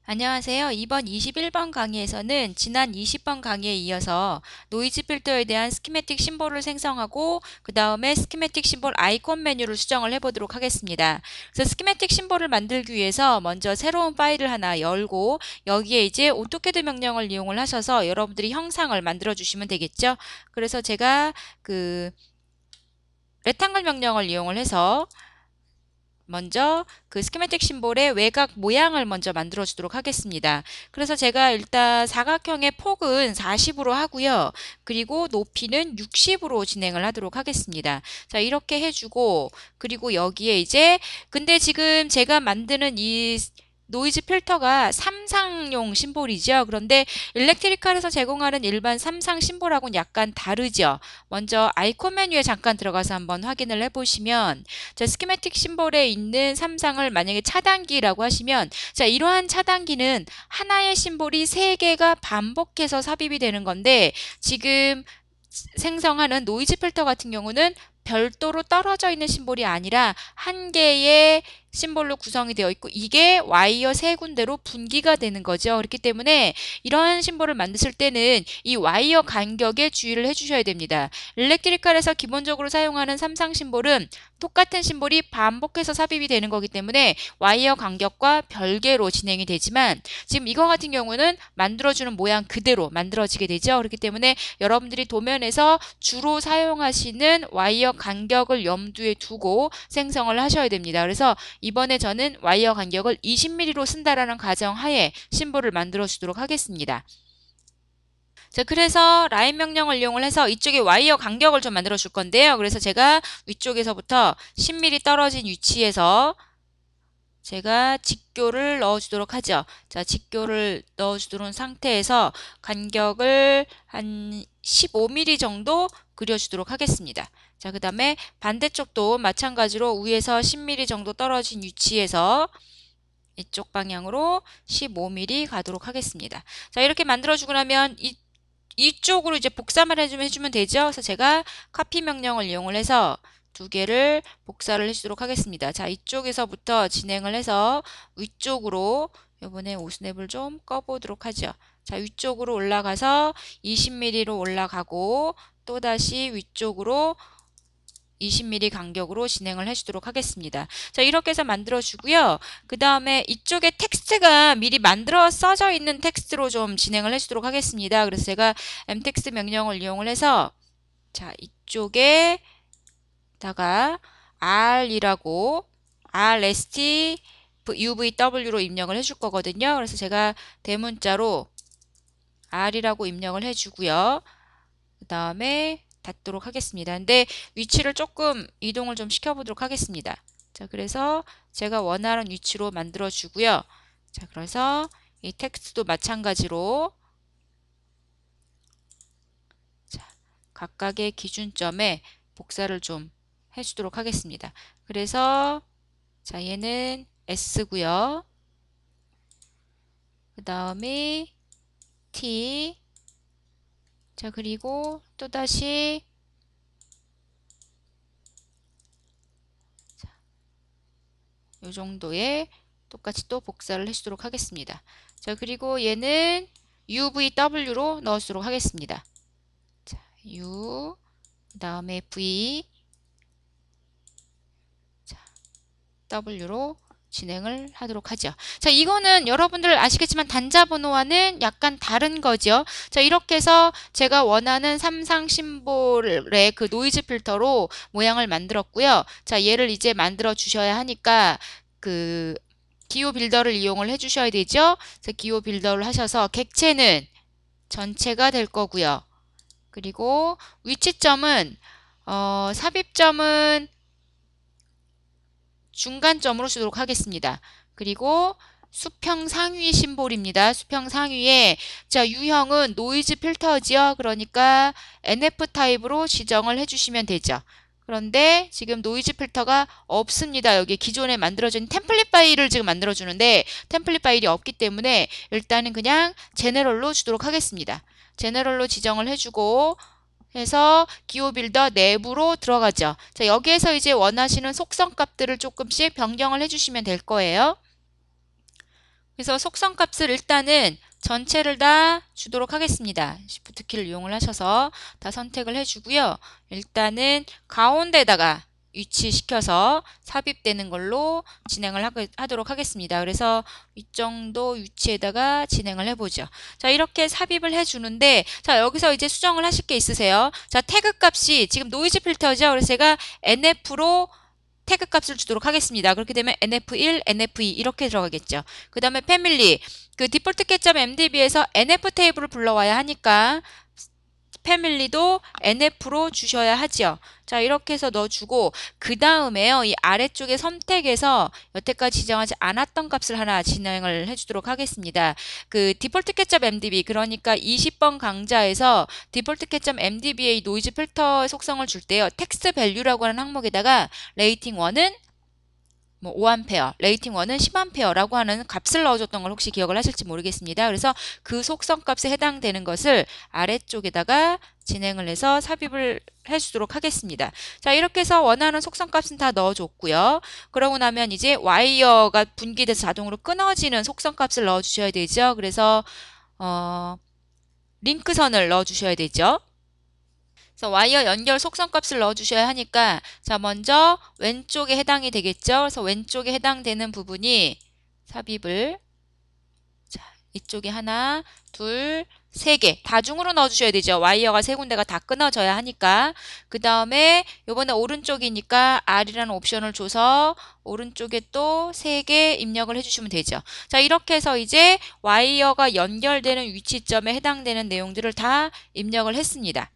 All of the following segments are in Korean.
안녕하세요. 이번 21번 강의에서는 지난 20번 강의에 이어서 노이즈 필터에 대한 스키매틱 심볼을 생성하고 그 다음에 스키매틱 심볼 아이콘 메뉴를 수정을 해보도록 하겠습니다. 그래서 스키매틱 심볼을 만들기 위해서 먼저 새로운 파일을 하나 열고 여기에 이제 오토캐드 명령을 이용을 하셔서 여러분들이 형상을 만들어 주시면 되겠죠. 그래서 제가 레탕글 명령을 이용을 해서 먼저 그 스키매틱 심볼의 외곽 모양을 먼저 만들어 주도록 하겠습니다. 그래서 제가 일단 사각형의 폭은 40으로 하고요. 그리고 높이는 60으로 진행을 하도록 하겠습니다. 자, 이렇게 해주고, 그리고 여기에 이제, 근데 지금 제가 만드는 이 노이즈 필터가 삼상용 심볼이죠. 그런데 일렉트리칼에서 제공하는 일반 삼상 심볼하고는 약간 다르죠. 먼저 아이콘 메뉴에 잠깐 들어가서 한번 확인을 해보시면, 자, 스키매틱 심볼에 있는 삼상을 만약에 차단기라고 하시면, 자, 이러한 차단기는 하나의 심볼이 세 개가 반복해서 삽입이 되는 건데, 지금 생성하는 노이즈 필터 같은 경우는 별도로 떨어져 있는 심볼이 아니라 한 개의 심볼로 구성이 되어 있고 이게 와이어 세 군데로 분기가 되는 거죠. 그렇기 때문에 이런 심볼을 만드실 때는 이 와이어 간격에 주의를 해주셔야 됩니다. 일렉트리칼에서 기본적으로 사용하는 삼상 심볼은 똑같은 심볼이 반복해서 삽입이 되는 거기 때문에 와이어 간격과 별개로 진행이 되지만 지금 이거 같은 경우는 만들어주는 모양 그대로 만들어지게 되죠. 그렇기 때문에 여러분들이 도면에서 주로 사용하시는 와이어 간격을 염두에 두고 생성을 하셔야 됩니다. 그래서 이번에 저는 와이어 간격을 20mm로 쓴다라는 가정하에 심볼을 만들어 주도록 하겠습니다. 자, 그래서 라인 명령을 이용을 해서 이쪽에 와이어 간격을 좀 만들어 줄 건데요. 그래서 제가 위쪽에서부터 10mm 떨어진 위치에서 제가 직교를 넣어주도록 하죠. 자, 직교를 넣어주도록 상태에서 간격을 한 15mm 정도 그려주도록 하겠습니다. 자, 그 다음에 반대쪽도 마찬가지로 위에서 10mm 정도 떨어진 위치에서 이쪽 방향으로 15mm 가도록 하겠습니다. 자, 이렇게 만들어주고 나면 이쪽으로 이제 복사만 해주면 되죠. 그래서 제가 카피 명령을 이용을 해서 두 개를 복사를 해주도록 하겠습니다. 자, 이쪽에서부터 진행을 해서 위쪽으로 이번에 오스냅을 좀 꺼보도록 하죠. 자, 위쪽으로 올라가서 20mm로 올라가고 또다시 위쪽으로 20mm 간격으로 진행을 해주도록 하겠습니다. 자, 이렇게 해서 만들어 주고요. 그 다음에 이쪽에 텍스트가 미리 만들어 써져 있는 텍스트로 좀 진행을 해주도록 하겠습니다. 그래서 제가 mtext 명령을 이용을 해서 자, 이쪽에다가 r이라고 rst uvw로 입력을 해줄 거거든요. 그래서 제가 대문자로 r이라고 입력을 해주고요. 그 다음에 닫도록 하겠습니다. 근데 위치를 조금 이동을 좀 시켜보도록 하겠습니다. 자, 그래서 제가 원하는 위치로 만들어 주고요. 자, 그래서 이 텍스트도 마찬가지로 자, 각각의 기준점에 복사를 좀 해주도록 하겠습니다. 그래서 자, 얘는 S고요. 그 다음에 T 자, 그리고 또다시 이 정도의 똑같이 또 복사를 해주도록 하겠습니다. 자, 그리고 얘는 UVW로 넣어주도록 하겠습니다. 자, U, 그 다음에 V, 자, W로 진행을 하도록 하죠. 자, 이거는 여러분들 아시겠지만 단자 번호와는 약간 다른 거죠. 자, 이렇게 해서 제가 원하는 삼상 심볼의 그 노이즈 필터로 모양을 만들었고요. 자, 얘를 이제 만들어 주셔야 하니까 그 기호 빌더를 이용을 해 주셔야 되죠. 그래서 기호 빌더를 하셔서 객체는 전체가 될 거고요. 그리고 위치점은 삽입점은 중간점으로 주도록 하겠습니다. 그리고 수평 상위 심볼입니다. 수평 상위에 자, 유형은 노이즈 필터지요. 그러니까 NF 타입으로 지정을 해주시면 되죠. 그런데 지금 노이즈 필터가 없습니다. 여기 기존에 만들어진 템플릿 파일을 지금 만들어주는데 템플릿 파일이 없기 때문에 일단은 그냥 제너럴로 주도록 하겠습니다. 제너럴로 지정을 해주고 해서 기호 빌더 내부로 들어가죠. 자, 여기에서 이제 원하시는 속성 값들을 조금씩 변경을 해주시면 될 거예요. 그래서 속성 값을 일단은 전체를 다 주도록 하겠습니다. Shift 키를 이용을 하셔서 다 선택을 해주고요. 일단은 가운데다가 위치시켜서 삽입되는 걸로 진행을 하도록 하겠습니다. 그래서 이 정도 위치에다가 진행을 해보죠. 자, 이렇게 삽입을 해주는데, 자, 여기서 이제 수정을 하실 게 있으세요. 자, 태그 값이 지금 노이즈 필터죠. 그래서 제가 NF로 태그 값을 주도록 하겠습니다. 그렇게 되면 NF1, NF2 이렇게 들어가겠죠. 그 다음에 패밀리, 그 디폴트 개점 MDB에서 NF 테이블을 불러와야 하니까 패밀리도 NF로 주셔야 하죠. 자, 이렇게 해서 넣어주고 그 다음에요. 이 아래쪽에 선택에서 여태까지 지정하지 않았던 값을 하나 진행을 해주도록 하겠습니다. 그 디폴트 개점 MDB, 그러니까 20번 강좌에서 디폴트 개점 MDB의 노이즈 필터 속성을 줄 때요. 텍스트 밸류라고 하는 항목에다가 레이팅 1은 뭐 5A, 레이팅 1은 10A라고 하는 값을 넣어줬던 걸 혹시 기억을 하실지 모르겠습니다. 그래서 그 속성 값에 해당되는 것을 아래쪽에다가 진행을 해서 삽입을 해주도록 하겠습니다. 자, 이렇게 해서 원하는 속성 값은 다 넣어줬고요. 그러고 나면 이제 와이어가 분기돼서 자동으로 끊어지는 속성 값을 넣어주셔야 되죠. 그래서 링크선을 넣어주셔야 되죠. 그래서 와이어 연결 속성 값을 넣어주셔야 하니까, 자, 먼저 왼쪽에 해당이 되겠죠. 그래서 왼쪽에 해당되는 부분이 삽입을, 자, 이쪽에 하나, 둘, 세 개 다중으로 넣어주셔야 되죠. 와이어가 세 군데가 다 끊어져야 하니까. 그 다음에 요번에 오른쪽이니까 R이라는 옵션을 줘서 오른쪽에 또 세 개 입력을 해주시면 되죠. 자, 이렇게 해서 이제 와이어가 연결되는 위치점에 해당되는 내용들을 다 입력을 했습니다.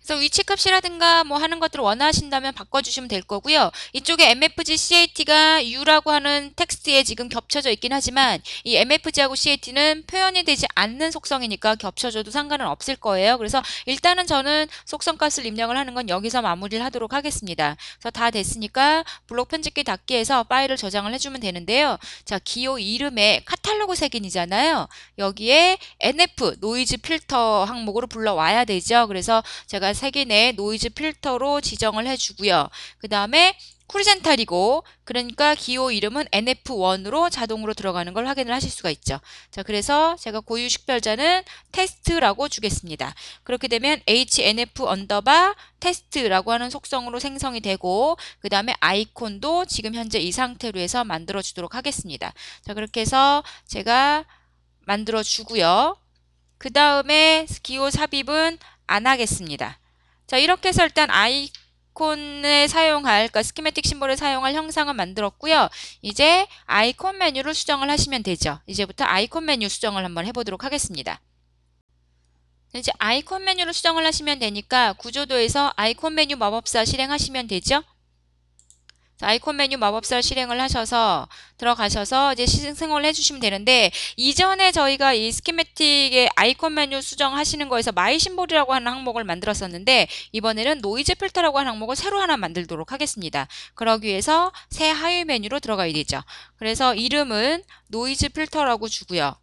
그래서 위치값이라든가 뭐 하는 것들을 원하신다면 바꿔주시면 될 거고요. 이쪽에 MFG CAT가 U라고 하는 텍스트에 지금 겹쳐져 있긴 하지만 이 MFG하고 CAT는 표현이 되지 않는 속성이니까 겹쳐져도 상관은 없을 거예요. 그래서 일단은 저는 속성 값을 입력을 하는 건 여기서 마무리를 하도록 하겠습니다. 그래서 다 됐으니까 블록 편집기 닫기 해서 파일을 저장을 해주면 되는데요. 자, 기호 이름에 카탈로그 색인이잖아요. 여기에 NF 노이즈 필터 항목으로 불러와야 되죠. 그래서 제가 색인의 노이즈 필터로 지정을 해주고요. 그 다음에 호리젠탈이고, 그러니까 기호 이름은 NF1으로 자동으로 들어가는 걸 확인을 하실 수가 있죠. 자, 그래서 제가 고유 식별자는 테스트라고 주겠습니다. 그렇게 되면 HNF 언더바 테스트라고 하는 속성으로 생성이 되고, 그 다음에 아이콘도 지금 현재 이 상태로 해서 만들어 주도록 하겠습니다. 자, 그렇게 해서 제가 만들어 주고요. 그 다음에 기호 삽입은 안 하겠습니다. 자, 이렇게 해서 일단 아이콘에 사용할, 그러니까 스키매틱 심볼을 사용할 형상을 만들었고요. 이제 아이콘 메뉴를 수정을 하시면 되죠. 이제부터 아이콘 메뉴 수정을 한번 해보도록 하겠습니다. 이제 아이콘 메뉴를 수정을 하시면 되니까 구조도에서 아이콘 메뉴 마법사 실행하시면 되죠. 자, 아이콘 메뉴 마법사 실행을 하셔서 들어가셔서 이제 시승을 해주시면 되는데, 이전에 저희가 이 스키매틱의 아이콘 메뉴 수정하시는 거에서 마이 심볼이라고 하는 항목을 만들었었는데, 이번에는 노이즈 필터라고 하는 항목을 새로 하나 만들도록 하겠습니다. 그러기 위해서 새 하위 메뉴로 들어가야 되죠. 그래서 이름은 노이즈 필터라고 주고요.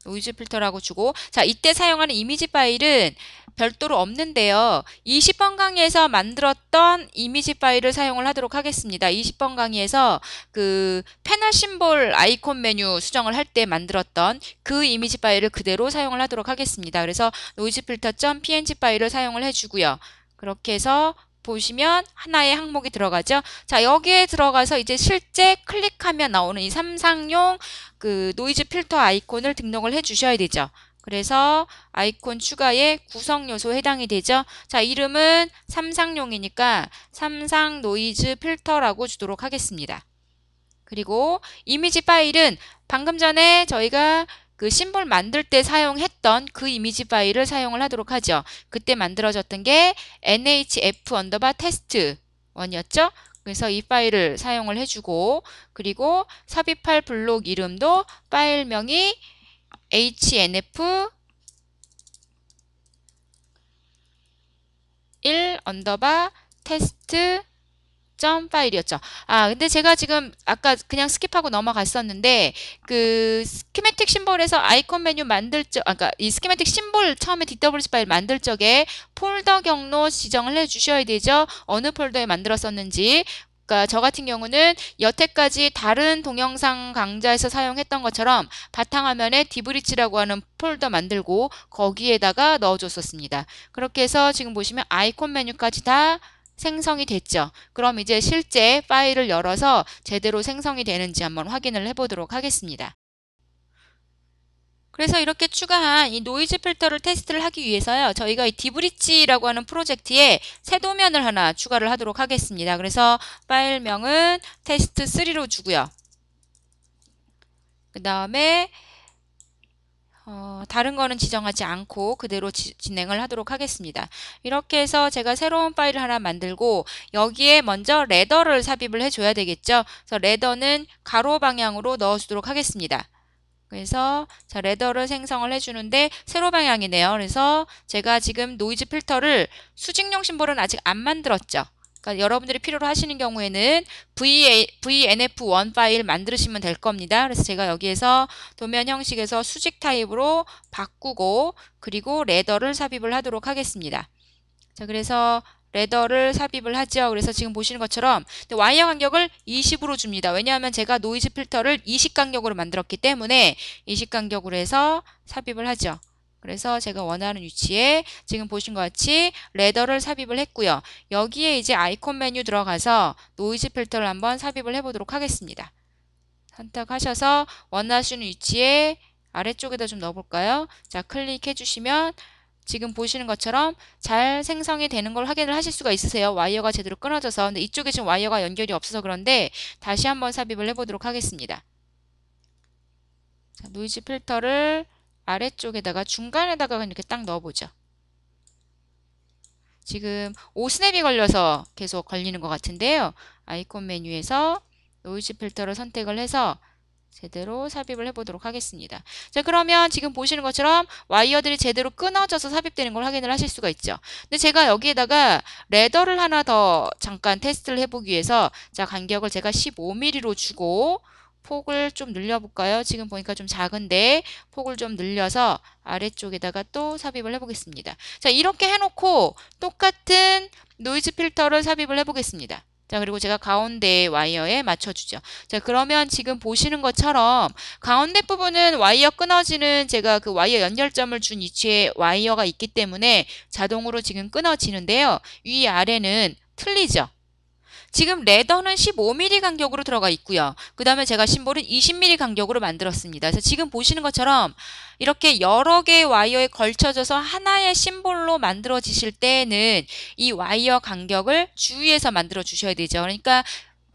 노이즈 필터라고 주고, 자, 이때 사용하는 이미지 파일은 별도로 없는데요. 20번 강의에서 만들었던 이미지 파일을 사용을 하도록 하겠습니다. 20번 강의에서 그 패널 심볼 아이콘 메뉴 수정을 할 때 만들었던 그 이미지 파일을 그대로 사용을 하도록 하겠습니다. 그래서 노이즈 필터.png 파일을 사용을 해주고요. 그렇게 해서 보시면 하나의 항목이 들어가죠. 자, 여기에 들어가서 이제 실제 클릭하면 나오는 이 삼상용 그 노이즈 필터 아이콘을 등록을 해 주셔야 되죠. 그래서 아이콘 추가에 구성 요소에 해당이 되죠. 자, 이름은 삼상용이니까 삼상 노이즈 필터라고 주도록 하겠습니다. 그리고 이미지 파일은 방금 전에 저희가 그 심볼 만들 때 사용했던 그 이미지 파일을 사용을 하도록 하죠. 그때 만들어졌던 게 nhf 언더바 테스트 1이었죠. 그래서 이 파일을 사용을 해주고, 그리고 삽입할 블록 이름도 파일명이 hnf 1 언더바 테스트 파일이었죠. 아, 근데 제가 지금 아까 그냥 스킵하고 넘어갔었는데, 그 스키매틱 심볼에서 아이콘 메뉴 만들 적, 그러니까 이 스키매틱 심볼 처음에 DWG 파일 만들 적에 폴더 경로 지정을 해 주셔야 되죠. 어느 폴더에 만들었었는지. 그러니까 저 같은 경우는 여태까지 다른 동영상 강좌에서 사용했던 것처럼 바탕화면에 디브리츠라고 하는 폴더 만들고 거기에다가 넣어줬었습니다. 그렇게 해서 지금 보시면 아이콘 메뉴까지 다 생성이 됐죠. 그럼 이제 실제 파일을 열어서 제대로 생성이 되는지 한번 확인을 해보도록 하겠습니다. 그래서 이렇게 추가한 이 노이즈 필터를 테스트를 하기 위해서요. 저희가 이 디브리치라고 하는 프로젝트에 새 도면을 하나 추가를 하도록 하겠습니다. 그래서 파일명은 테스트3로 주고요. 그 다음에 다른 거는 지정하지 않고 그대로 진행을 하도록 하겠습니다. 이렇게 해서 제가 새로운 파일을 하나 만들고 여기에 먼저 레더를 삽입을 해줘야 되겠죠. 그래서 레더는 가로 방향으로 넣어주도록 하겠습니다. 그래서 자 레더를 생성을 해주는데 세로 방향이네요. 그래서 제가 지금 노이즈 필터를 수직용 심볼은 아직 안 만들었죠. 그러니까 여러분들이 필요로 하시는 경우에는 VNF1 파일 만드시면 될 겁니다. 그래서 제가 여기에서 도면 형식에서 수직 타입으로 바꾸고 그리고 레더를 삽입을 하도록 하겠습니다. 자 그래서 레더를 삽입을 하죠. 그래서 지금 보시는 것처럼 와이어 간격을 20으로 줍니다. 왜냐하면 제가 노이즈 필터를 20 간격으로 만들었기 때문에 20 간격으로 해서 삽입을 하죠. 그래서 제가 원하는 위치에 지금 보신 것 같이 레더를 삽입을 했고요. 여기에 이제 아이콘 메뉴 들어가서 노이즈 필터를 한번 삽입을 해보도록 하겠습니다. 선택하셔서 원하시는 위치에 아래쪽에다 좀 넣어볼까요? 자 클릭해 주시면 지금 보시는 것처럼 잘 생성이 되는 걸 확인을 하실 수가 있으세요. 와이어가 제대로 끊어져서. 근데 이쪽에 지금 와이어가 연결이 없어서 그런데 다시 한번 삽입을 해보도록 하겠습니다. 자, 노이즈 필터를 아래쪽에다가 중간에다가 이렇게 딱 넣어보죠. 지금 5스냅이 걸려서 계속 걸리는 것 같은데요. 아이콘 메뉴에서 노이즈 필터를 선택을 해서 제대로 삽입을 해보도록 하겠습니다. 자 그러면 지금 보시는 것처럼 와이어들이 제대로 끊어져서 삽입되는 걸 확인을 하실 수가 있죠. 근데 제가 여기에다가 레더를 하나 더 잠깐 테스트를 해보기 위해서 자 간격을 제가 15mm로 주고 폭을 좀 늘려볼까요? 지금 보니까 좀 작은데 폭을 좀 늘려서 아래쪽에다가 또 삽입을 해보겠습니다. 자 이렇게 해놓고 똑같은 노이즈 필터를 삽입을 해보겠습니다. 자 그리고 제가 가운데 와이어에 맞춰주죠. 자 그러면 지금 보시는 것처럼 가운데 부분은 와이어 끊어지는 제가 그 와이어 연결점을 준 위치에 와이어가 있기 때문에 자동으로 지금 끊어지는데요. 위아래는 틀리죠. 지금 레더는 15mm 간격으로 들어가 있고요. 그 다음에 제가 심볼은 20mm 간격으로 만들었습니다. 그래서 지금 보시는 것처럼 이렇게 여러 개의 와이어에 걸쳐져서 하나의 심볼로 만들어지실 때에는 이 와이어 간격을 주의해서 만들어 주셔야 되죠. 그러니까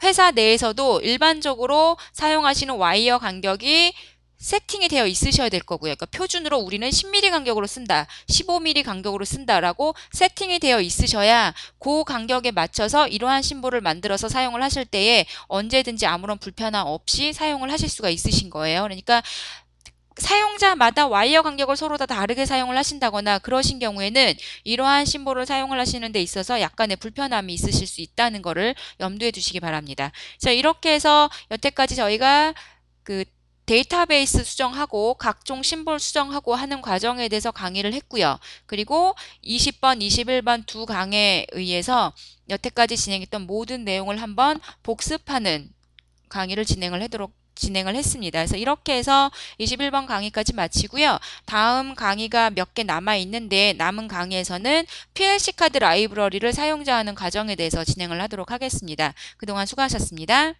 회사 내에서도 일반적으로 사용하시는 와이어 간격이 세팅이 되어 있으셔야 될 거고요. 그러니까 표준으로 우리는 10mm 간격으로 쓴다, 15mm 간격으로 쓴다라고 세팅이 되어 있으셔야 그 간격에 맞춰서 이러한 심볼을 만들어서 사용을 하실 때에 언제든지 아무런 불편함 없이 사용을 하실 수가 있으신 거예요. 그러니까 사용자마다 와이어 간격을 서로 다 다르게 사용을 하신다거나 그러신 경우에는 이러한 심볼을 사용을 하시는 데 있어서 약간의 불편함이 있으실 수 있다는 거를 염두에 두시기 바랍니다. 자, 이렇게 해서 여태까지 저희가 그 데이터베이스 수정하고 각종 심볼 수정하고 하는 과정에 대해서 강의를 했고요. 그리고 20번, 21번 두 강에 의해서 여태까지 진행했던 모든 내용을 한번 복습하는 강의를 진행을 했습니다. 그래서 이렇게 해서 21번 강의까지 마치고요. 다음 강의가 몇 개 남아 있는데 남은 강의에서는 PLC 카드 라이브러리를 사용자 하는 과정에 대해서 진행을 하도록 하겠습니다. 그동안 수고하셨습니다.